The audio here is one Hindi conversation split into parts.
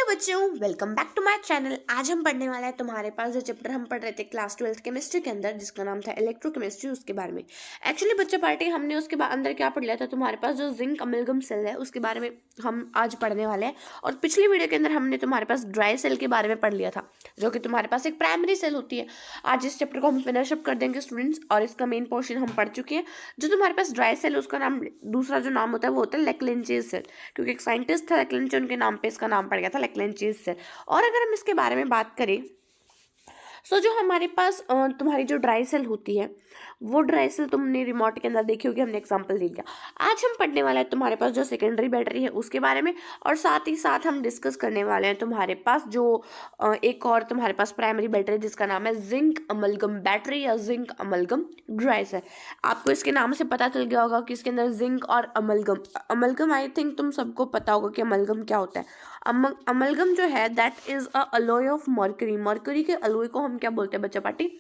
बच्चों, welcome back to my channel. आज हम पढ़ने वाला है तुम्हारे पास जो चैप्टर हम पढ़ रहे थे क्लास 12th केमिस्ट्री के अंदर, जिसका नाम था इलेक्ट्रोकेमिस्ट्री, उसके बारे में। एक्चुअली बच्चा पार्टी हमने उसके बाद अंदर क्या पढ़ लिया था, तुम्हारे पास जो जिंक अमलगम सेल है उसके बारे में हम आज पढ़ने वाले हैं। और पिछली वीडियो के अंदर हमने तुम्हारे पास ड्राई सेल के बारे में पढ़ लिया था, जो कि तुम्हारे पास एक प्राइमरी सेल होती है। आज इस चैप्टर को हम फिनिश अप कर देंगे स्टूडेंट्स, और इसका मेन पोर्शन हम पढ़ चुके हैं। जो तुम्हारे पास ड्राई सेल है उसका नाम, दूसरा जो नाम होता है वो होता है लेक्लेंचेज सेल, क्योंकि एक साइंटिस्ट था लेक्लेंचे, उनके नाम पे इसका नाम पड़ गया था लेक्लेंचेज सेल। और अगर हम इसके बारे में बात करें, सो जो हमारे पास तुम्हारी जो ड्राई सेल होती है, वो ड्राई सेल तुमने रिमोट के अंदर देखी होगी, हमने एग्जांपल दे दिया। आज हम पढ़ने वाले हैं तुम्हारे पास जो सेकेंडरी बैटरी है उसके बारे में, और साथ ही साथ हम डिस्कस करने वाले हैं तुम्हारे पास जो एक और तुम्हारे पास प्राइमरी बैटरी जिसका नाम है जिंक अमलगम बैटरी या जिंक अमलगम ड्राई सेल। आपको इसके नाम से पता चल गया होगा कि इसके अंदर जिंक और अमलगम अमलगम आई थिंक तुम सबको पता होगा कि अमलगम क्या होता है। अमलगम जो है that is a alloy of mercury. Mercury के अलॉय को हम क्या बोलते हैं बच्चा पार्टी?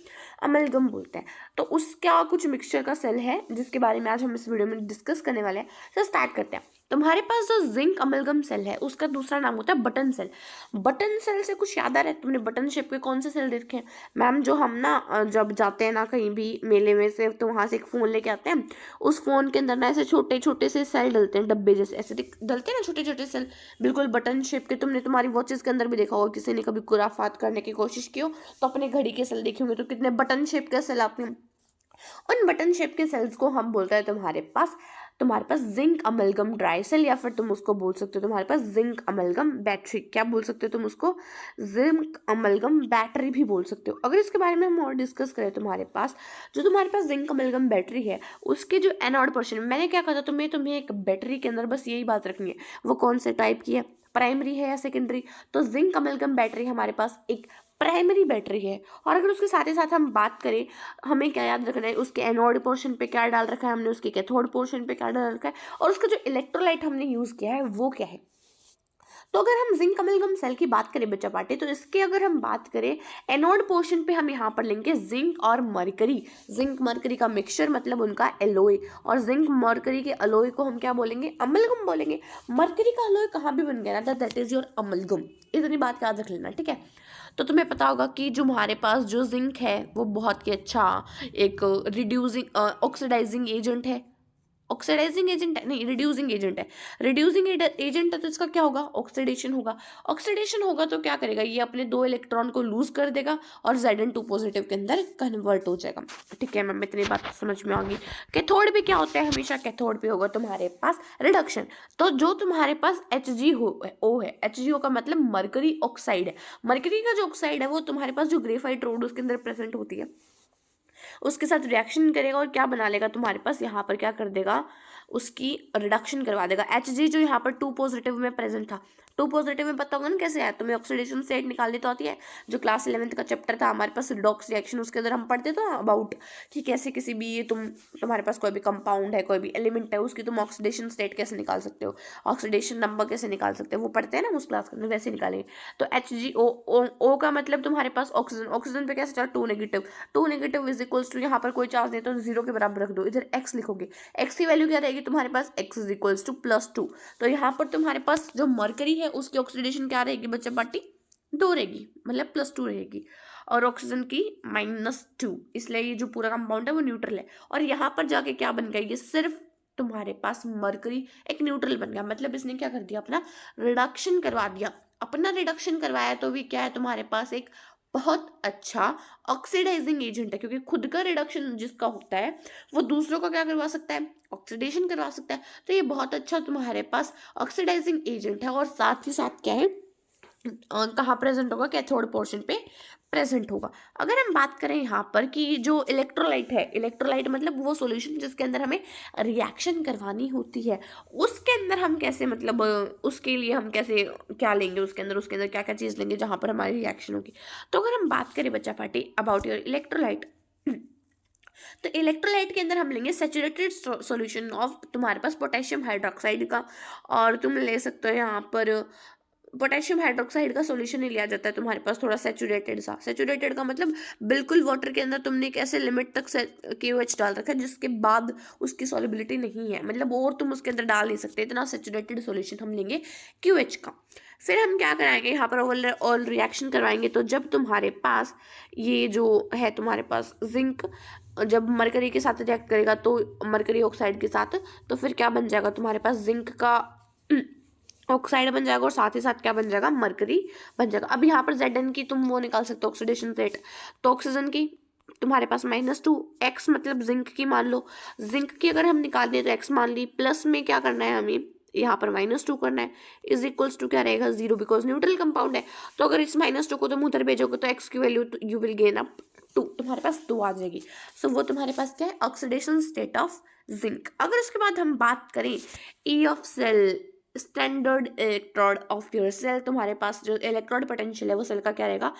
अमलगम बोलते हैं। तो उसका कुछ मिक्सचर का सेल है जिसके बारे में आज हम इस वीडियो में डिस्कस करने वाले हैं। तो स्टार्ट करते हैं। तुम्हारे पास जो जिंक अमलगम सेल है उसका दूसरा नाम होता है बटन सेल। बटन सेल से कुछ याद आ रहा है? तुमने बटन शेप के कौन से सेल देखे हैं? मैम, जो हम ना जब जाते हैं ना कहीं भी मेले में से, तो वहाँ से एक फ़ोन लेके आते हैं, उस फ़ोन के अंदर ना ऐसे छोटे छोटे से सेल डलते हैं, डब्बे जैसे ऐसे डलते हैं ना छोटे छोटे सेल, बिल्कुल बटन शेप के। तुमने तुम्हारी वॉचेस के अंदर भी देखा होगा, किसी ने कभी खुराफात करने की कोशिश की हो तो अपने घड़ी के सेल देखे होंगे, तो कितने बटन शेप के सेल आपने। उन बटन शेप के सेल्स को हम बोलते हैं तुम्हारे पास जिंक अमलगम ड्राई सेल, या फिर तुम उसको बोल सकते हो तुम्हारे पास जिंक अमलगम बैटरी। क्या बोल सकते हो तुम उसको? जिंक अमलगम बैटरी भी बोल सकते हो। अगर इसके बारे में हम और डिस्कस करें, तुम्हारे पास जिंक अमलगम बैटरी है उसके जो एनोड पोर्शन, मैंने क्या कहा था तुम्हें एक बैटरी के अंदर बस यही बात रखनी है, वो कौन से टाइप की है, प्राइमरी है या सेकेंडरी। तो जिंक अमलगम बैटरी हमारे पास एक प्राइमरी बैटरी है। और अगर उसके साथ ही साथ हम बात करें, हमें क्या याद रखना है, उसके एनोड पोर्शन पे क्या डाल रखा है हमने, उसके कैथोड पोर्शन पे क्या डाल रखा है, और उसका जो इलेक्ट्रोलाइट हमने यूज किया है वो क्या है। तो अगर हम जिंक अमलगम सेल की बात करें बच्चा पार्टी, तो इसके अगर हम बात करें एनोड पोर्शन पे, हम यहाँ पर लेंगे जिंक और मरकरी। जिंक मरकरी का मिक्सचर मतलब उनका एलोय, और जिंक मरकरी के अलोय को हम क्या बोलेंगे? अमलगम बोलेंगे। मरकरी का अलोय कहाँ भी बन गया ना, दैट इज योर अमलगम। इतनी बात याद रख लेना, ठीक है। तो तुम्हें पता होगा कि जो हमारे पास जो जिंक है वो बहुत ही अच्छा एक रिड्यूसिंग ऑक्सीडाइजिंग एजेंट है। ऑक्सीडाइजिंग एजेंट है नहीं, रिड्यूसिंग एजेंट है। रिड्यूसिंग एजेंट है तो इसका क्या होगा? ऑक्सीडेशन होगा। ऑक्सीडेशन होगा तो क्या करेगा? ये अपने 2 इलेक्ट्रॉन को लूज कर देगा और Zn2 पॉजिटिव के अंदर कन्वर्ट हो जाएगा। ठीक है मैम, इतनी बात समझ में आ गई। कैथोड भी क्या होता है? हमेशा कैथोड पे होगा तुम्हारे पास रिडक्शन। तो जो तुम्हारे पास HgO है, HgO का मतलब मरकरी ऑक्साइड है। मरकरी का जो ऑक्साइड है वो तुम्हारे पास जो ग्रेफाइट रोड उसके अंदर प्रेजेंट होती है, उसके साथ रिएक्शन करेगा और क्या बना लेगा तुम्हारे पास, यहाँ पर क्या कर देगा, उसकी रिडक्शन करवा देगा। Hg जो यहाँ पर 2 पॉजिटिव में प्रेजेंट था, 2 पॉजिटिव में पता होगा ना कैसे आया तुम्हें, ऑक्सीडेशन स्टेट निकालनी तो आती है। जो क्लास 11th का चैप्टर था हमारे पास रिडॉक्स रिएक्शन, उसके अंदर हम पढ़ते थे अबाउट कि कैसे किसी भी ये तुम्हारे पास कोई भी कंपाउंड है, कोई भी एलिमेंट है, उसकी तुम ऑक्सीडेशन स्टेट कैसे निकाल सकते हो, ऑक्सीडेशन नंबर कैसे निकाल सकते हो, वो पढ़ते हैं ना उस क्लास के अंदर, वैसे निकालेंगे। तो HgO का मतलब तुम्हारे पास ऑक्सीजन, ऑक्सीजन पे कैसे चला, 2 negative, 2 negative is equals to, यहाँ पर कोई चार्ज नहीं तो 0 के बराबर रख दो, इधर x लिखोगे। x की वैल्यू क्या रहेगी तुम्हारे पास? x is equals to +2। तो यहाँ पर तुम्हारे पास जो मरकरी है उसकी ऑक्सीडेशन क्या रहेगी बच्चा पार्टी? 2 रहेगी, मतलब +2 रहेगी, और ऑक्सीजन की -2, इसलिए ये जो पूरा कंपाउंड है वो न्यूट्रल है। और यहाँ पर जाके क्या बन गया, ये सिर्फ तुम्हारे पास मरकरी एक न्यूट्रल बन गया, मतलब इसने क्या कर दिया, अपना रिडक्शन करवा दिया। अपना रिडक्शन करवाया तो भी क्या है तुम्हारे पास, एक बहुत अच्छा ऑक्सीडाइजिंग एजेंट है, क्योंकि खुद का रिडक्शन जिसका होता है वो दूसरों का क्या करवा सकता है? ऑक्सीडेशन करवा सकता है। तो ये बहुत अच्छा तुम्हारे पास ऑक्सीडाइजिंग एजेंट है, और साथ ही साथ क्या है, कहाँ प्रेजेंट होगा? कैथोड पोर्शन पे प्रेजेंट होगा। अगर हम बात करें यहाँ पर कि जो इलेक्ट्रोलाइट है, इलेक्ट्रोलाइट मतलब वो सॉल्यूशन जिसके अंदर हमें रिएक्शन करवानी होती है, उसके अंदर हम कैसे, मतलब उसके लिए हम कैसे क्या लेंगे, उसके अंदर क्या क्या चीज़ लेंगे जहाँ पर हमारी रिएक्शन होगी। तो अगर हम बात करें बच्चा पार्टी अबाउट योर इलेक्ट्रोलाइट, तो इलेक्ट्रोलाइट के अंदर हम लेंगे सैचुरेटेड सॉल्यूशन ऑफ तुम्हारे पास पोटेशियम हाइड्रोक्साइड का, और तुम ले सकते हो यहाँ पर पोटेशियम हाइड्रोक्साइड का सॉल्यूशन ही लिया जाता है तुम्हारे पास, थोड़ा सैचुरेटेड सा। सैचुरेटेड का मतलब बिल्कुल वाटर के अंदर तुमने एक ऐसे लिमिट तक KOH डाल रखा है जिसके बाद उसकी सॉलिबिलिटी नहीं है, मतलब और तुम उसके अंदर डाल नहीं सकते, इतना सैचुरेटेड सॉल्यूशन हम लेंगे QH का। फिर हम क्या कराएंगे यहाँ पर ओवरऑल रिएक्शन करवाएंगे। तो जब तुम्हारे पास ये जो है तुम्हारे पास जिंक जब मरकरी के साथ रिएक्ट करेगा तो मरकरी ऑक्साइड के साथ, तो फिर क्या बन जाएगा तुम्हारे पास जिंक का ऑक्साइड बन जाएगा और साथ ही साथ क्या बन जाएगा मरकरी बन जाएगा। अब यहाँ पर Zn की तुम वो निकाल सकते हो ऑक्सीडेशन रेट। तो ऑक्सीजन की तुम्हारे पास -2 x मतलब जिंक की मान लो, जिंक की अगर हम निकाल दें तो x मान ली, प्लस में क्या करना है हमें यहाँ पर -2 करना है, इज इक्वल्स टू क्या रहेगा 0 बिकॉज न्यूट्रल कंपाउंड है। तो अगर इस -2 को तुम उधर भेजोगे तो x की value you will gain up 2, तुम्हारे पास 2 आ जाएगी। सो वो तुम्हारे पास क्या है ऑक्सीडेशन स्टेट ऑफ जिंक। अगर उसके बाद हम बात करें E of cell standard electrode of your cell, तुम्हारे पास जो इलेक्ट्रोड पोटेंशियल है वो सेल का क्या रहेगा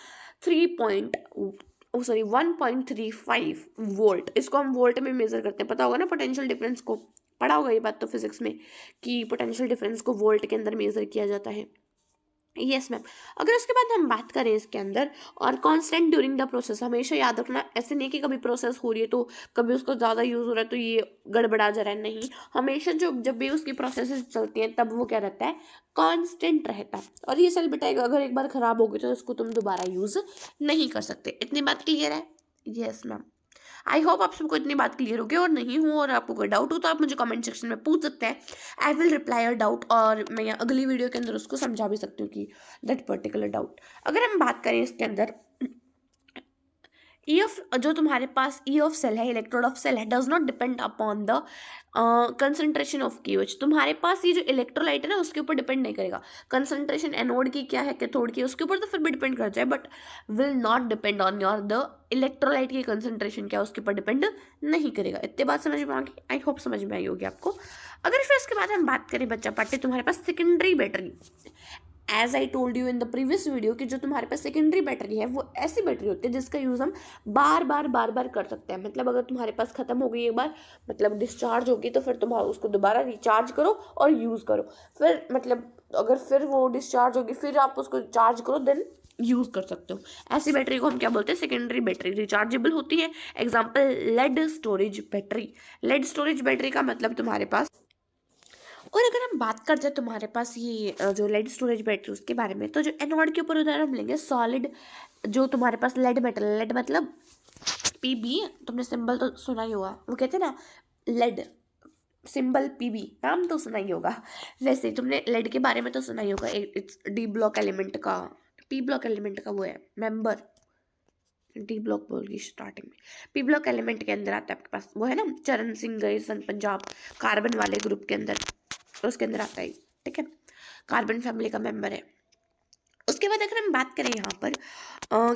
1.35 वोल्ट। इसको हम वोल्ट में मेजर करते हैं, पता होगा ना पोटेंशियल डिफरेंस को, पढ़ा होगा ये बात तो फिजिक्स में कि पोटेंशियल डिफरेंस को वोल्ट के अंदर मेजर किया जाता है। Yes ma'am. अगर उसके बाद हम बात करें इसके अंदर और कांस्टेंट ड्यूरिंग द प्रोसेस, हमेशा याद रखना ऐसे नहीं कि कभी प्रोसेस हो रही है तो कभी उसको ज़्यादा यूज़ हो रहा है तो ये गड़बड़ा जा रहा है, नहीं, हमेशा जब भी उसकी प्रोसेस चलती हैं तब वो क्या रहता है कांस्टेंट रहता है। और ये सेल बेटा अगर एक बार ख़राब हो गई तो इसको तुम दोबारा यूज़ नहीं कर सकते। इतनी बात क्लियर है? Yes ma'am. आई होप आप सबको इतनी बात क्लियर होगी, और नहीं हो और आपको कोई डाउट हो तो आप मुझे कमेंट सेक्शन में पूछ सकते हैं। I will reply your doubt, और मैं अगली वीडियो के अंदर उसको समझा भी सकती हूँ कि दैट पर्टिकुलर डाउट। अगर हम बात करें इसके अंदर ई ऑफ जो तुम्हारे पास ई ऑफ सेल है इलेक्ट्रोड ऑफ सेल है does not depend upon the concentration of KOH। तुम्हारे पास ये जो इलेक्ट्रोलाइट है ना उसके ऊपर डिपेंड नहीं करेगा। कंसंट्रेशन एनोड की क्या है कैथोड की उसके ऊपर तो फिर भी डिपेंड कर जाए, but will not depend on your the electrolyte की कंसंट्रेशन क्या उसके ऊपर डिपेंड नहीं करेगा। इतनी बात समझ में आ गई? आई होप समझ में आई होगी आपको। अगर फिर इसके बाद हम बात करें बच्चा पार्टी तुम्हारे पास secondary battery, as I told you in the previous video कि जो तुम्हारे पास सेकेंडरी बैटरी है वो ऐसी बैटरी होती है जिसका यूज़ हम बार बार कर सकते हैं। मतलब अगर तुम्हारे पास ख़त्म हो गई एक बार, मतलब डिस्चार्ज होगी, तो फिर तुम उसको दोबारा रिचार्ज करो और यूज़ करो। फिर मतलब अगर फिर वो डिस्चार्ज होगी फिर आप उसको चार्ज करो देन यूज़ कर सकते हो। ऐसी बैटरी को हम क्या बोलते हैं सेकेंडरी बैटरी, रिचार्जेबल होती है। Example lead storage battery. Lead storage battery का मतलब तुम्हारे पास, और अगर हम बात करते हैं तुम्हारे पास ये जो लेड स्टोरेज बैटरी उसके बारे में, तो जो एनोड के ऊपर उदाहरण हम लेंगे सॉलिड जो तुम्हारे पास लेड मेटल, लेड मतलब PB, तुमने सिंबल तो सुना ही होगा, वो कहते हैं ना लेड सिंबल PB, नाम तो सुना ही होगा। वैसे तुमने लेड के बारे में तो सुना ही होगा, इट्स D ब्लॉक एलिमेंट का, P ब्लॉक एलिमेंट का वो है मेंबर, D ब्लॉक बोलगी स्टार्टिंग में, P ब्लॉक एलिमेंट के अंदर आता है आपके पास वो है ना चरण सिंह सन पंजाब कार्बन वाले ग्रुप के अंदर, उसके अंदर आता है, ठीक है, कार्बन फैमिली का मेंबर है। उसके बाद अगर हम बात करें यहाँ पर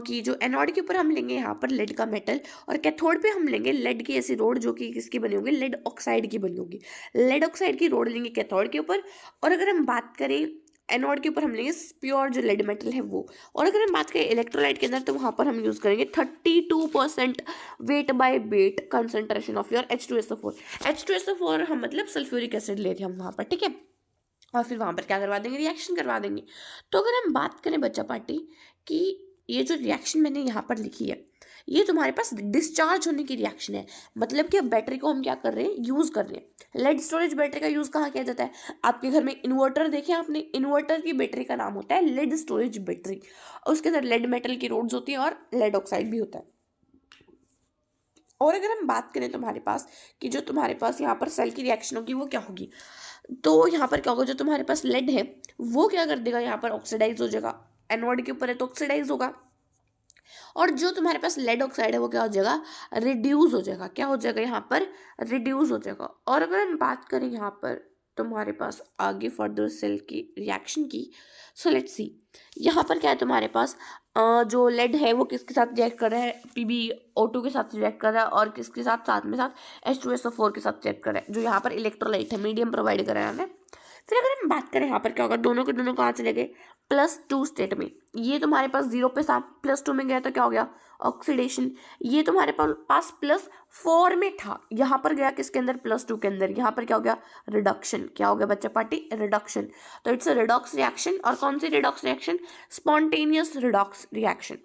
कि जो एनोड के ऊपर हम लेंगे यहाँ पर लेड का मेटल, और कैथोड पे हम लेंगे लेड की ऐसी रोड जो कि किसकी बनी होगी लेड ऑक्साइड की बनी होगी। लेड ऑक्साइड की रोड लेंगे कैथोड के ऊपर, और अगर हम बात करें एनोड के ऊपर हम लेंगे प्योर जो लेड मेटल है वो। और अगर हम बात करें इलेक्ट्रोलाइट के अंदर तो वहाँ पर हम यूज़ करेंगे 32% weight by weight concentration of your H2SO4। H2SO4 हम मतलब सल्फ्यूरिक एसिड ले रहे हैं हम वहाँ पर, ठीक है, और फिर वहाँ पर क्या करवा देंगे रिएक्शन करवा देंगे। तो अगर हम बात करें बच्चा पार्टी कि ये जो रिएक्शन मैंने यहाँ पर लिखी है ये तुम्हारे पास डिस्चार्ज होने की रिएक्शन है, मतलब कि अब बैटरी को हम क्या कर रहे हैं यूज़ कर रहे हैं। लेड स्टोरेज बैटरी का यूज़ कहाँ किया जाता है? आपके घर में इन्वर्टर देखे आपने, इन्वर्टर की बैटरी का नाम होता है लेड स्टोरेज बैटरी, और उसके अंदर लेड मेटल की रोड्स होती है और लेड ऑक्साइड भी होता है। और अगर हम बात करें तुम्हारे पास कि जो तुम्हारे पास यहाँ पर सेल की रिएक्शन होगी वो क्या होगी, तो यहाँ पर क्या होगा जो तुम्हारे पास लेड है वो क्या कर देगा यहाँ पर ऑक्सीडाइज हो जाएगा, एनोड के ऊपर है तो ऑक्सीडाइज होगा, और जो तुम्हारे पास लेड ऑक्साइड है वो क्या हो जाएगा रिड्यूस हो जाएगा। क्या हो जाएगा यहाँ पर रिड्यूस हो जाएगा। और अगर हम बात करें यहाँ पर तुम्हारे पास आगे फर्दर सेल की रिएक्शन की, सो लेट्स सी यहाँ पर क्या है तुम्हारे पास जो लेड है वो किसके साथ रिएक्ट कर रहा है PbO2 के साथ रिएक्ट कर रहा है, और किसके साथ साथ में साथ H2SO4 के साथ रिएक्ट कर रहा है, जो यहाँ पर इलेक्ट्रोलाइट है मीडियम प्रोवाइड कर रहा है हमें। फिर अगर हम बात करें यहाँ पर क्या होगा दोनों के दोनों कहाँ चले गए +2 स्टेट में, ये तुम्हारे पास 0 पे था +2 में गया तो क्या हो गया ऑक्सीडेशन। ये तुम्हारे पास +4 में था यहाँ पर गया किसके अंदर +2 के अंदर, यहाँ पर क्या हो गया रिडक्शन। क्या हो गया बच्चा पार्टी रिडक्शन। तो इट्स अ रिडॉक्स रिएक्शन, और कौन सी redox reaction spontaneous redox reaction.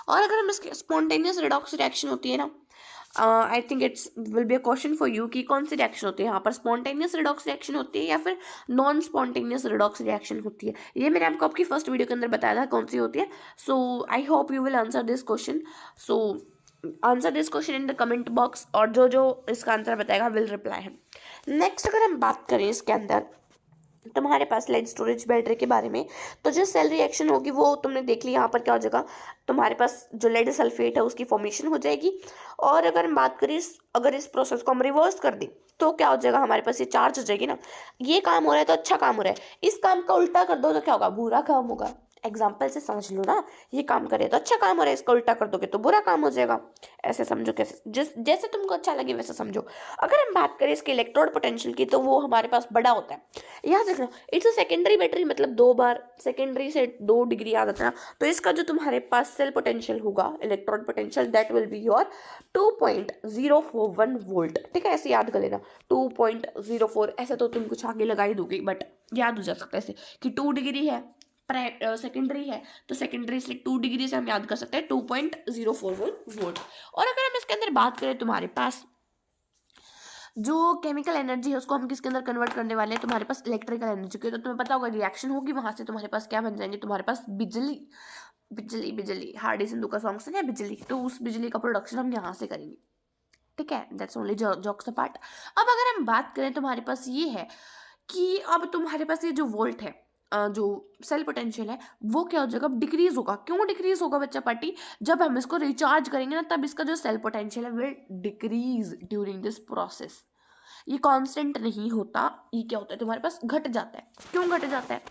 और अगर हम इसके स्पॉन्टेनियस रिडॉक्स रिएक्शन होती है ना I think it's will be a question for you कि कौन सी रिएक्शन होती है यहाँ पर, स्पॉन्टेनियस रिडॉक्स रिएक्शन होती है या फिर नॉन स्पॉन्टेनियस रिडॉक्स रिएक्शन होती है। ये मैंने आपको आपकी फर्स्ट वीडियो के अंदर बताया था कौन सी होती है। So I hope you will answer this question. So answer this question in the comment box, और जो जो इसका आंसर बताएगा विल रिप्लाई है। नेक्स्ट अगर हम बात करें इसके अंदर तुम्हारे पास लेड स्टोरेज बैटरी के बारे में, तो जो सेल रिएक्शन होगी वो तुमने देख ली। यहाँ पर क्या हो जाएगा, तुम्हारे पास जो लेड सल्फेट है उसकी फॉर्मेशन हो जाएगी। और अगर हम बात करें अगर इस प्रोसेस को हम रिवर्स कर दें तो क्या हो जाएगा, हमारे पास ये चार्ज हो जाएगी ना। ये काम हो रहा है तो अच्छा काम हो रहा है, इस काम का उल्टा कर दो तो क्या होगा, बुरा काम होगा। एग्जाम्पल से समझ लो ना, ये काम करे तो अच्छा काम हो रहा है, इसका उल्टा कर दोगे तो बुरा काम हो जाएगा। ऐसे समझो, कैसे जैसे तुमको अच्छा लगे वैसे समझो। अगर हम बात करें इसके इलेक्ट्रोड पोटेंशियल की, तो वो हमारे पास बड़ा होता है। याद रखना, इट्स अ सेकेंडरी बैटरी, मतलब 2 बार सेकेंडरी से 2 डिग्री याद रखना। तो इसका जो तुम्हारे पास सेल पोटेंशियल होगा, electrode potential, that will be your 2.041 volt. ठीक है, ऐसे याद कर लेना 2.04। ऐसे तो तुम कुछ आगे लगा ही दोगे, बट याद हो जा सकता है ऐसे कि 2 डिग्री है, सेकेंडरी है, तो सेकेंडरी से 2 डिग्री से हम याद कर सकते हैं 2.041 वोल्ट। और अगर हम इसके अंदर बात करें, तुम्हारे पास जो केमिकल एनर्जी है उसको हम किसके अंदर कन्वर्ट करने वाले हैं, तुम्हारे पास इलेक्ट्रिकल एनर्जी के। तो तुम्हें पता होगा रिएक्शन होगी, वहां से तुम्हारे पास क्या बन जाएंगे, तुम्हारे पास बिजली। बिजली बिजली हार्डी सिंधु का सॉन्ग सुना है बिजली, तो उस बिजली का प्रोडक्शन हम यहाँ से करेंगे। ठीक है, दैट्स ओनली जॉक्स अपार्ट। अब अगर हम बात करें, तुम्हारे पास ये है कि अब तुम्हारे पास ये जो वोल्ट है, जो सेल पोटेंशियल है, वो क्या हो जाएगा, डिक्रीज होगा। क्यों डिक्रीज होगा बच्चा पार्टी, जब हम इसको रिचार्ज करेंगे ना, तब इसका जो सेल पोटेंशियल है will decrease during this process. ये कांस्टेंट नहीं होता, ये क्या होता है, तुम्हारे पास घट जाता है। क्यों घट जाता है,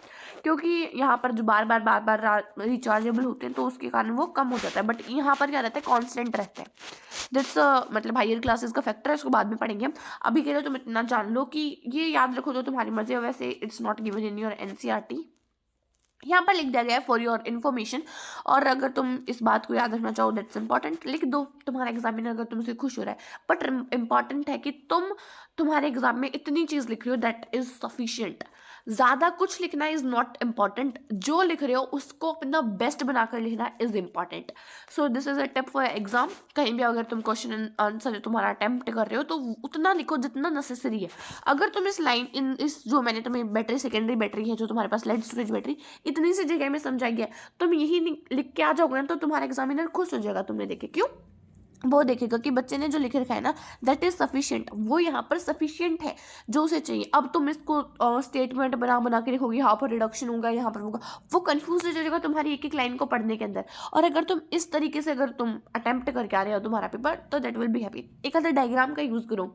क्योंकि यहाँ पर जो बार बार रिचार्जेबल होते हैं तो उसके कारण वो कम हो जाता है। बट यहाँ पर क्या रहता है, कांस्टेंट रहता है। दिट्स मतलब हायर क्लासेस का फैक्टर है, उसको बाद में पढ़ेंगे हम। अभी के लिए तुम इतना जान लो कि ये याद रखो, तो तुम्हारी मर्जी है। वैसे it's not given in your NCERT, यहाँ पर लिख दिया गया है फॉर योर इन्फॉर्मेशन। और अगर तुम इस बात को याद रखना चाहो, दैट्स इंपॉर्टेंट, लिख दो। तुम्हारा एग्जामिनर अगर तुमसे खुश हो रहा है, बट इंपॉर्टेंट है कि तुम तुम्हारे एग्जाम में इतनी चीज लिख रहे हो, दैट इज सफिशियंट। ज्यादा कुछ लिखना इज नॉट इम्पॉर्टेंट, जो लिख रहे हो उसको अपना बेस्ट बनाकर लिखना is important. So this is a tip for exam. कहीं भी अगर तुम क्वेश्चन आंसर तुम्हारा अटेम्प्ट कर रहे हो तो उतना लिखो जितना नेसेसरी है। अगर तुम इस जो मैंने तुम्हें बैटरी, सेकेंडरी बैटरी है जो तुम्हारे पास, लेड स्टोरेज बैटरी, इतनी सी जगह में समझाई है, तुम यही लिख के आ जाओगे ना, तो तुम्हारा एग्जामिनर खुश हो जाएगा तुमने देखे। क्यों, वो देखेगा कि बच्चे ने जो लिख रखा है ना, दैट इज सफिशिएंट, वो यहाँ पर सफिशिएंट है जो उसे चाहिए। अब तुम इसको स्टेटमेंट बना के लिखोगे, यहाँ पर रिडक्शन होगा, यहाँ पर होगा, वो कंफ्यूज हो जाएगा तुम्हारी एक एक लाइन को पढ़ने के अंदर। और अगर तुम इस तरीके से अगर तुम अटेम्प्ट करके आ रहे हो तुम्हारा पेपर, तो दैट विल बी हैप्पी। एक आधा डायग्राम का यूज करो।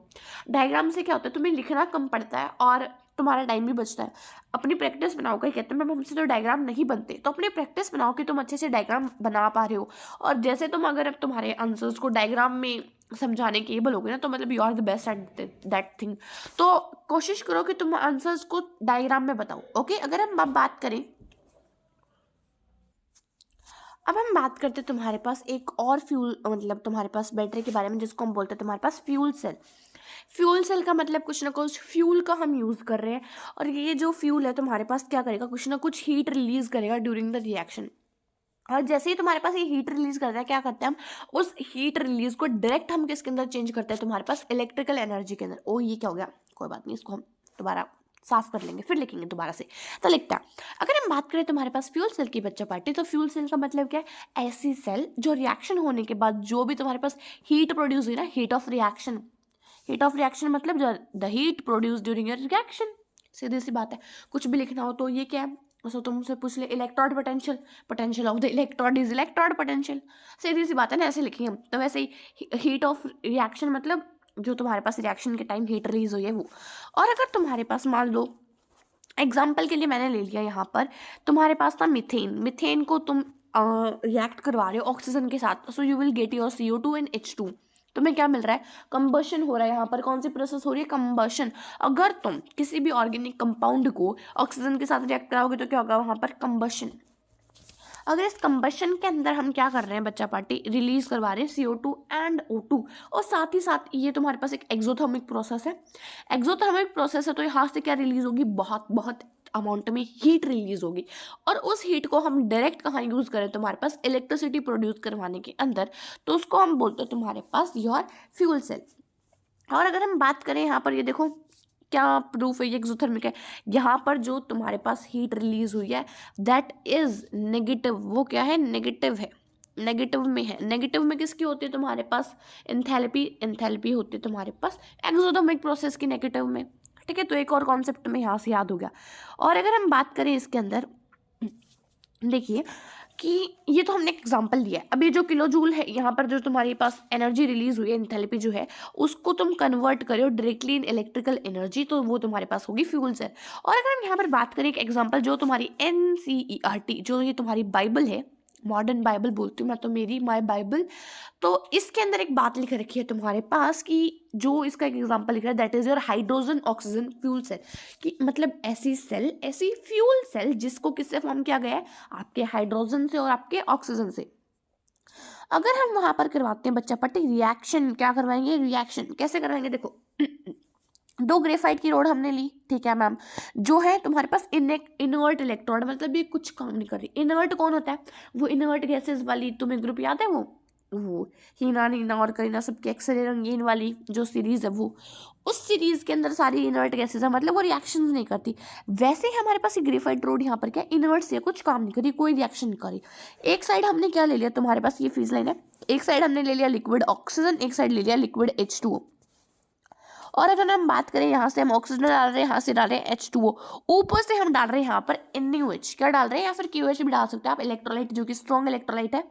डायग्राम से क्या होता है, तुम्हें लिखना कम पड़ता है और तुम्हारा टाइम भी बचता है। अपनी प्रैक्टिस बनाओ। कहीं कहते हैं मैम हमसे तो डायग्राम नहीं बनते, तो अपनी प्रैक्टिस बनाओ कि तुम अच्छे से डायग्राम बना पा रहे हो। और जैसे तुम अगर तुम्हारे आंसर्स को डायग्राम में समझाने के एबल होगे ना, तो मतलब you are the best at that thing. तो कोशिश करो कि तुम आंसर्स को डायग्राम में बताओ। ओके, अगर हम बात करें, अब हम बात करते हैं तुम्हारे पास एक और फ्यूल, मतलब तुम्हारे पास बैटरी के बारे में, जिसको हम बोलते हैं तुम्हारे पास फ्यूल सेल। फ्यूल सेल का मतलब कुछ ना कुछ फ्यूल का हम यूज़ कर रहे हैं, और ये जो फ्यूल है तुम्हारे पास क्या करेगा, कुछ ना कुछ हीट रिलीज करेगा ड्यूरिंग द रिएक्शन। और जैसे ही तुम्हारे पास ये हीट रिलीज करता है, क्या करते हैं हम, उस हीट रिलीज को डायरेक्ट हम किसके अंदर चेंज करते हैं, तुम्हारे पास इलेक्ट्रिकल एनर्जी के अंदर। ओ ये क्या हो गया, कोई बात नहीं, इसको हम दोबारा साफ कर लेंगे, फिर लिखेंगे दोबारा से। तो लिखता है, अगर हम बात करें तुम्हारे पास फ्यूल सेल की बच्चा पार्टी, तो फ्यूल सेल का मतलब क्या है, ऐसी सेल जो रिएक्शन होने के बाद जो भी तुम्हारे पास हीट प्रोड्यूस हुई ना, heat of reaction. Heat of reaction मतलब the heat produce during reaction. सीधी सी बात है, कुछ भी लिखना हो तो ये क्या है, सो तुमसे पूछ ले electrode potential, potential of the electrode is electrode potential. सीधी सी बात है ना, ऐसे लिखेंगे हम। तो वैसे ही हीट ऑफ रिएक्शन मतलब जो तुम्हारे पास रिएक्शन के टाइम हीट रिलीज हुई है वो। और अगर तुम्हारे पास मान लो, एग्जाम्पल के लिए मैंने ले लिया यहाँ पर, तुम्हारे पास था मिथेन। मिथेन को तुम रिएक्ट करवा रहे हो ऑक्सीजन के साथ, so you will get your CO2 and H2। तुम्हें क्या मिल रहा है, कंबशन हो रहा है। यहाँ पर कौन सी प्रोसेस हो रही है, कंबशन। अगर तुम किसी भी ऑर्गेनिक कंपाउंड को ऑक्सीजन के साथ रिएक्ट कराओगे तो क्या होगा, वहाँ पर कंबशन। अगर इस कंबशन के अंदर हम क्या कर रहे हैं बच्चा पार्टी, रिलीज करवा रहे हैं CO2 एंड O2, और साथ ही साथ ये तुम्हारे पास एक एक्सोथर्मिक प्रोसेस है। एक्सोथर्मिक प्रोसेस है, तो यहाँ से क्या रिलीज होगी, बहुत बहुत अमाउंट में हीट रिलीज होगी, और उस हीट को हम डायरेक्ट कहाँ यूज करें तुम्हारे पास इलेक्ट्रिसिटी प्रोड्यूस करवाने के अंदर, तो उसको हम बोलते हैं तुम्हारे पास योर फ्यूल सेल। और अगर हम बात करें यहाँ पर, ये देखो क्या प्रूफ है, ये एक्सोथर्मिक है। यहाँ पर जो तुम्हारे पास हीट रिलीज हुई है दैट इज नेगेटिव, वो क्या है, नेगेटिव है, नेगेटिव में है। नेगेटिव में किसकी होती है तुम्हारे पास, एंथैल्पी, एंथैल्पी होती है तुम्हारे पास एक्सोथर्मिक प्रोसेस की नेगेटिव में। ठीक है, तो एक और कॉन्सेप्ट में यहाँ से याद हो गया। और अगर हम बात करें इसके अंदर, देखिए कि ये तो हमने एक एग्जांपल लिया है। अब ये जो किलो जूल है, यहाँ पर जो तुम्हारे पास एनर्जी रिलीज हुई है, एंथैल्पी जो है, उसको तुम कन्वर्ट करो डायरेक्टली इन इलेक्ट्रिकल एनर्जी, तो वो तुम्हारे पास होगी फ्यूल सेल। और अगर हम यहाँ पर बात करें एक एग्जांपल, जो तुम्हारी NCERT, जो ये तुम्हारी बाइबल है, मॉडर्न बाइबल बोलती हूँ मैं तो, मेरी माय बाइबल, तो इसके अंदर एक बात लिख रखी है तुम्हारे पास कि जो इसका एक एग्जांपल लिख रहा है that is your hydrogen oxygen fuel cell, कि मतलब ऐसी सेल, ऐसी फ्यूल सेल जिसको किससे फॉर्म किया गया है, आपके हाइड्रोजन से और आपके ऑक्सीजन से। अगर हम वहां पर करवाते हैं बच्चा पट्टी रिएक्शन, क्या करवाएंगे, रिएक्शन कैसे करवाएंगे, देखो दो ग्रेफाइट की रोड हमने ली, ठीक है मैम, जो है तुम्हारे पास इनर्ट इलेक्ट्रोड, मतलब ये कुछ काम नहीं कर रही। इनर्ट कौन होता है, वो इनर्ट गैसेस वाली, तुम्हें ग्रुप याद है वो हीना, नीना और करीना सबके एक्सरे रंगीन वाली जो सीरीज है, वो उस सीरीज के अंदर सारी इनर्ट गैसेस है, मतलब वो रिएक्शंस नहीं करती। वैसे ही हमारे पास ये ग्रेफाइट रोड यहाँ पर क्या इनर्ट से कुछ काम नहीं करी, कोई रिएक्शन नहीं करी। एक साइड हमने क्या ले लिया, तुम्हारे पास ये फीस लाइन है, एक साइड हमने ले लिया लिक्विड ऑक्सीजन, एक साइड ले लिया लिक्विड H2O। और अगर हम बात करें, यहाँ से हम ऑक्सीजन डाल रहे हैं, यहाँ से डाल रहे हैं H2O, ऊपर से हम डाल रहे हैं यहाँ पर NaOH, क्या डाल रहे हैं, या फिर KOH भी डाल सकते हैं आप, इलेक्ट्रोलाइट जो कि स्ट्रॉन्ग इलेक्ट्रोलाइट है,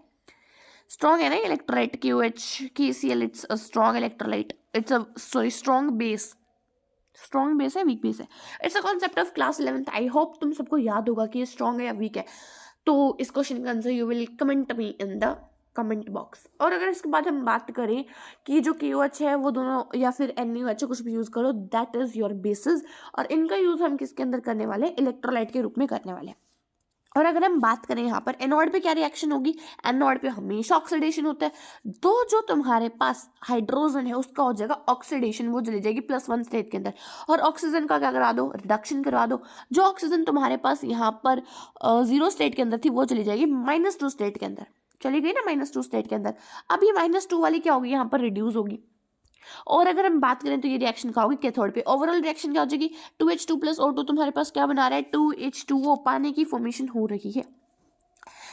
स्ट्रॉन्ग है ना electrolyte, KOH KCl, it's a strong electrolyte, it's a sorry strong base, strong base है, वीक बेस है। It's a concept of class 11th। I hope तुम सबको याद होगा कि ये स्ट्रॉन्ग है या वीक है। तो इस क्वेश्चन का answer you will comment me in the comment box. और अगर इसके बाद हम बात करें कि जो KOH है वो दोनों, या फिर NaOH कुछ भी यूज करो, दैट इज योर बेसिस, और इनका यूज हम किसके अंदर करने वाले, इलेक्ट्रोलाइट के रूप में करने वाले हैं। और अगर हम बात करें यहाँ पर एनोड पे क्या रिएक्शन होगी, एनोड पे हमेशा ऑक्सीडेशन होता है, तो जो तुम्हारे पास हाइड्रोजन है उसका हो जाएगा ऑक्सीडेशन, वो चली जाएगी +1 स्टेट के अंदर, और ऑक्सीजन का क्या करा दो, रिडक्शन करवा दो। जो ऑक्सीजन तुम्हारे पास यहाँ पर 0 स्टेट के अंदर थी, वो चली जाएगी -2 स्टेट के अंदर, चली गई ना -2 स्टेट के अंदर। अब ये -2 वाली क्या होगी, यहाँ पर रिड्यूस होगी। और अगर हम बात करें तो ये रिएक्शन क्या होगी, कैथोड पे ओवरऑल रिएक्शन क्या हो जाएगी, 2H2 + O2 तुम्हारे पास क्या बना रहा है, 2H2O, पानी की फॉर्मेशन हो रही है।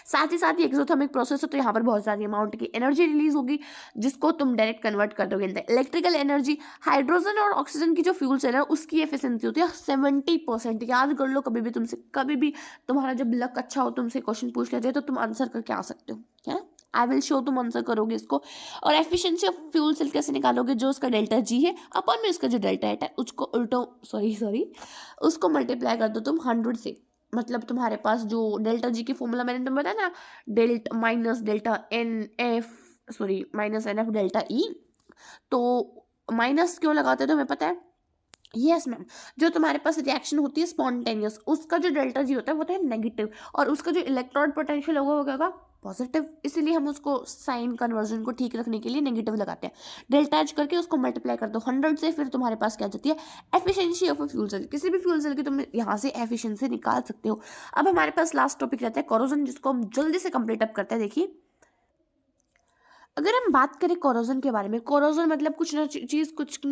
साथ ही साथ ये एक्सोथर्मिक प्रोसेस है, तो यहाँ पर बहुत सारी अमाउंट की एनर्जी रिलीज होगी, जिसको तुम डायरेक्ट कन्वर्ट कर दोगे इलेक्ट्रिकल एनर्जी। हाइड्रोजन और ऑक्सीजन की जो फ्यूल सेल है उसकी एफिशिएंसी होती है 70%। याद कर लो, कभी भी तुमसे, कभी भी तुम्हारा जब लक अच्छा हो, तुमसे क्वेश्चन पूछ लिया जाए तो तुम आंसर करके आ सकते हो, है ना। आई विल शो, तुम आंसर करोगे इसको। और एफिशिएंसी ऑफ फ्यूल सेल कैसे निकालोगे, जो उसका ΔG है अपन में उसका जो ΔH है उसको उल्टो सॉरी उसको मल्टीप्लाई कर दो तुम 100 से। मतलब तुम्हारे पास जो ΔG की फॉर्मूला मैंने तुम्हें बताया ना, -ΔNF ΔE, तो माइनस क्यों लगाते हो तुम्हें पता है, यस मैम। जो तुम्हारे पास रिएक्शन होती है स्पॉन्टेनियस, उसका जो ΔG होता है वो होता है नेगेटिव, और उसका जो इलेक्ट्रॉन पोटेंशियल होगा वो क्या होगा, पॉजिटिव। इसीलिए हम उसको साइन कन्वर्जन को ठीक रखने के लिए नेगेटिव लगाते हैं। ΔH करके उसको मल्टीप्लाई कर दो 100 से, फिर तुम्हारे पास क्या जाती है, efficiency of a fuel cell. किसी भी फ्यूल सेल की तुम यहाँ से एफिशिएंसी निकाल सकते हो। अब हमारे पास लास्ट टॉपिक रहता है कोरोजन, जिसको हम जल्दी से कंप्लीट अप करते हैं। देखिए, अगर हम बात करें कोरोजन के बारे में, कोरोजन मतलब कुछ ना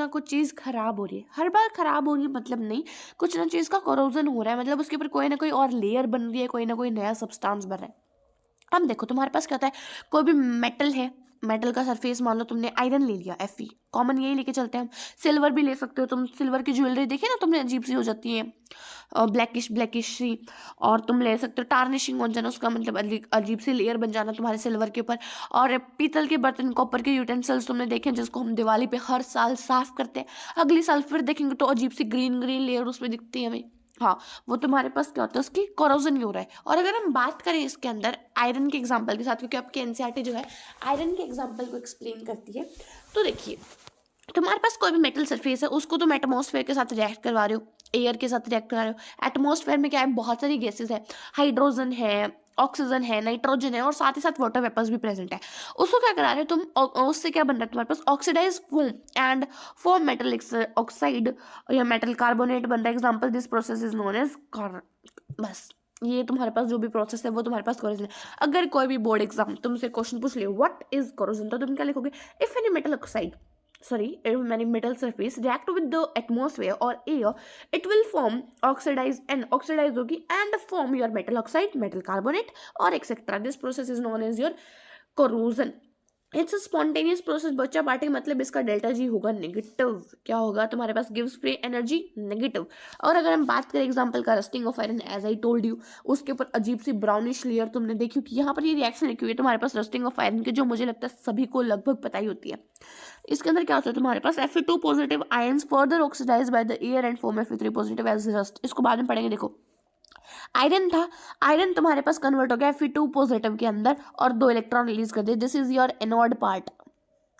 कुछ चीज़ खराब हो रही है, हर बार खराब हो रही है मतलब नहीं, कुछ ना चीज़ का कोरोजन हो रहा है, मतलब उसके ऊपर कोई ना कोई और लेयर बन रही है, कोई ना कोई नया सब्सटेंस बन रहा है। अब देखो तुम्हारे पास क्या होता है, कोई भी मेटल है, मेटल का सरफेस मान लो तुमने आयरन ले लिया Fe, कॉमन यही लेके चलते हैं हम। सिल्वर भी ले सकते हो तुम, सिल्वर की ज्वेलरी देखिए ना तुमने, अजीब सी हो जाती है, ब्लैकिश सी। और तुम ले सकते हो टार्निशिंग हो जाना, उसका मतलब अजीब सी लेयर बन जाना तुम्हारे सिल्वर के ऊपर। और पीतल के बर्तन, कॉपर के यूटेंसिल्स तुमने देखे, जिसको हम दिवाली पे हर साल साफ करते हैं, अगले साल फिर देखेंगे तो अजीब सी ग्रीन लेयर उसमें दिखती है हमें। हाँ, वो तुम्हारे पास क्या होता है, उसकी कोरोजन ही हो रहा है। और अगर हम बात करें इसके अंदर आयरन के एग्जांपल के साथ, क्योंकि आपकी एनसीईआरटी जो है आयरन के एग्जांपल को एक्सप्लेन करती है, तो देखिए तुम्हारे पास कोई भी मेटल सरफेस है, उसको तुम एटमॉस्फेयर के साथ रिएक्ट करवा रहे हो, एयर के साथ रिएक्ट करा रहे हो। एटमॉस्फेयर में क्या है, बहुत सारी गैसेस है, हाइड्रोजन है, ऑक्सीजन है, नाइट्रोजन है और साथ ही साथ वाटर वेपर्स भी प्रेजेंट है। उसको क्या करा रहे हो तुम, उससे क्या बन रहा है तुम्हारे पास oxidise film and form metal oxide या मेटल कार्बोनेट बन रहा है। Example this process is known as, बस ये तुम्हारे पास जो भी प्रोसेस है वो तुम्हारे पास कोरोजन है। अगर कोई भी बोर्ड एग्जाम तुमसे क्वेश्चन पूछ ले व्हाट इज कोरोजन, तो तुम क्या लिखोगे, if any metal oxide if many metal surface react with the atmosphere or air, it will form oxidize होगी and form your metal oxide, metal carbonate or etc. This process is known as your corrosion. It's spontaneous process बच्चा पार्टी, मतलब इसका डेल्टा जी होगा नेगेटिव। क्या होगा तुम्हारे पास, गिव्स फ्री एनर्जी नेगेटिव। और अगर हम बात करें एग्जांपल का rusting of iron, as I told you, उसके ऊपर अजीब सी ब्राउनिश लेयर तुमने देखी कि यहाँ पर ये रिएक्शन लिखी हुई है तुम्हारे पास रस्टिंग ऑफ आयरन की, जो मुझे लगता है सभी को लगभग पता ही होती है। इसके अंदर क्या होता है तुम्हारे पास, Fe2 positive ions further oxidize by the air and form Fe3 positive as rust. इसको बाद में पढ़ेंगे। देखो आयरन था, आयरन तुम्हारे पास कन्वर्ट हो गया Fe2 पॉजिटिव के अंदर और 2 इलेक्ट्रॉन रिलीज कर दिए, this is your anode part,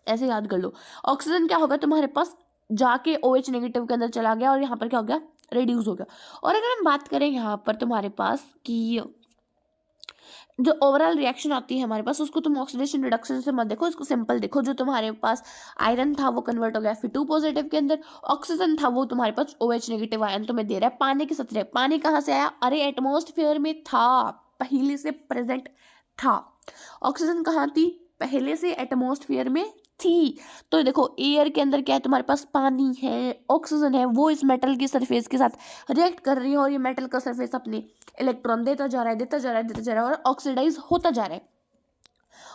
ऐसे याद कर लो। ऑक्सीजन क्या होगा तुम्हारे पास, जाके OH नेगेटिव के अंदर चला गया और यहाँ पर क्या हो गया, रिड्यूस हो गया। और अगर हम बात करें यहाँ पर तुम्हारे पास कि जो ओवरऑल रिएक्शन आती है हमारे पास, उसको तुम ऑक्सीडेशन रिडक्शन से मत देखो, इसको सिंपल देखो। जो तुम्हारे पास आयरन था वो कन्वर्ट हो गया Fe2 पॉजिटिव के अंदर, ऑक्सीजन था वो तुम्हारे पास OH नेगेटिव आयन तुम्हें दे रहा है पानी के साथ। पानी कहाँ से आया, अरे एटमॉस्फेयर में था, पहले से प्रेजेंट था। ऑक्सीजन कहाँ थी, पहले से एटमॉस्फेयर में थी। तो देखो एयर के अंदर क्या है तुम्हारे पास, पानी है, ऑक्सीजन है, वो इस मेटल की सरफेस के साथ रिएक्ट कर रही है और ये मेटल का सरफेस अपने इलेक्ट्रॉन देता जा रहा है, देता जा रहा है, देता जा रहा है और ऑक्सीडाइज होता जा रहा है।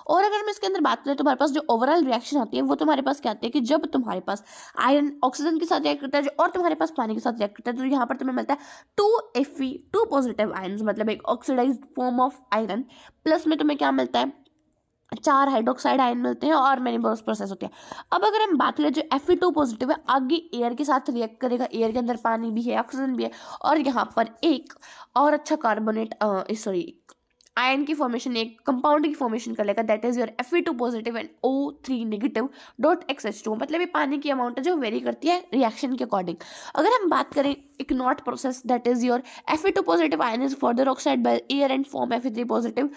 और अगर हम इसके अंदर बात करें तुम्हारे पास जो ओवरऑल रिएक्शन आती है वो तुम्हारे पास क्या आती है कि जब तुम्हारे पास आयरन ऑक्सीजन के साथ रिएक्ट करता है और तुम्हारे पास पानी के साथ रिएक्ट करता है, तो यहाँ पर तुम्हें मिलता है 2Fe2 पॉजिटिव आयन्स, मतलब एक oxidized form of iron, plus में तुम्हें क्या मिलता है, 4 हाइड्रोक्साइड आयन मिलते हैं और मेनी बोरोस प्रोसेस होती है। अब अगर हम बात करें जो Fe2 पॉजिटिव है आगे एयर के साथ रिएक्ट करेगा, एयर के अंदर पानी भी है, ऑक्सीजन भी है और यहाँ पर एक और अच्छा कार्बोनेट आयन की फॉर्मेशन, एक कंपाउंड की फॉर्मेशन कर लेगा, that is your Fe2 positive and O3 negative dot XH2, मतलब ये पानी की अमाउंट है जो वेरी करती है रिएक्शन के अकॉर्डिंग। अगर हम बात करें एक not process, that is your Fe2 positive ion is further oxide by air and form Fe3 positive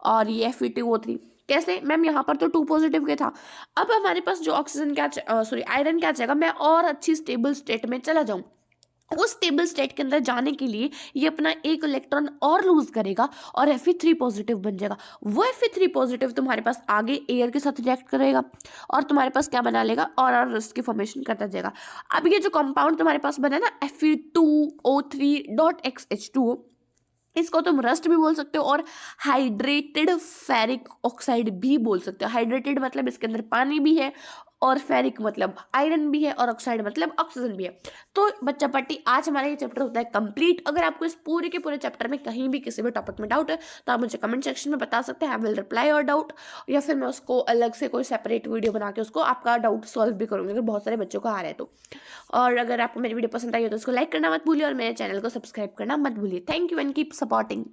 और ये Fe2O3। कैसे मैम, यहाँ पर तो 2 पॉजिटिव के था, अब हमारे पास जो ऑक्सीजन क्या आयरन क्या चाहेगा, मैं और अच्छी स्टेबल स्टेट में चला जाऊँ। उस स्टेबल स्टेट के अंदर जाने के लिए ये अपना एक इलेक्ट्रॉन और लूज करेगा और Fe3 पॉजिटिव बन जाएगा। वो Fe3 पॉजिटिव तुम्हारे पास आगे एयर के साथ रिएक्ट करेगा और तुम्हारे पास क्या बना लेगा, और रस्ट की फॉर्मेशन करता जाएगा। अब ये जो कंपाउंड तुम्हारे पास बना ना Fe2O3 डॉट XH2, इसको तुम रस्ट भी बोल सकते हो और हाइड्रेटेड फेरिक ऑक्साइड भी बोल सकते हो। हाइड्रेटेड मतलब इसके अंदर पानी भी है और फेरिक मतलब आयरन भी है और ऑक्साइड मतलब ऑक्सीजन भी है। तो बच्चा पट्टी आज हमारा ये चैप्टर होता है कंप्लीट। अगर आपको इस पूरे के पूरे चैप्टर में कहीं भी किसी भी टॉपिक में डाउट है तो आप मुझे कमेंट सेक्शन में बता सकते हैं, I will reply your doubt, या फिर मैं उसको अलग से कोई सेपरेट वीडियो बना के उसको आपका डाउट सॉल्व भी करूँगी अगर बहुत सारे बच्चों को आ रहा है तो। और अगर आपको मेरी वीडियो पसंद आई हो तो उसको लाइक करना मत भूलिए और मेरे चैनल को सब्सक्राइब करना मत भूलिए। Thank you and keep supporting.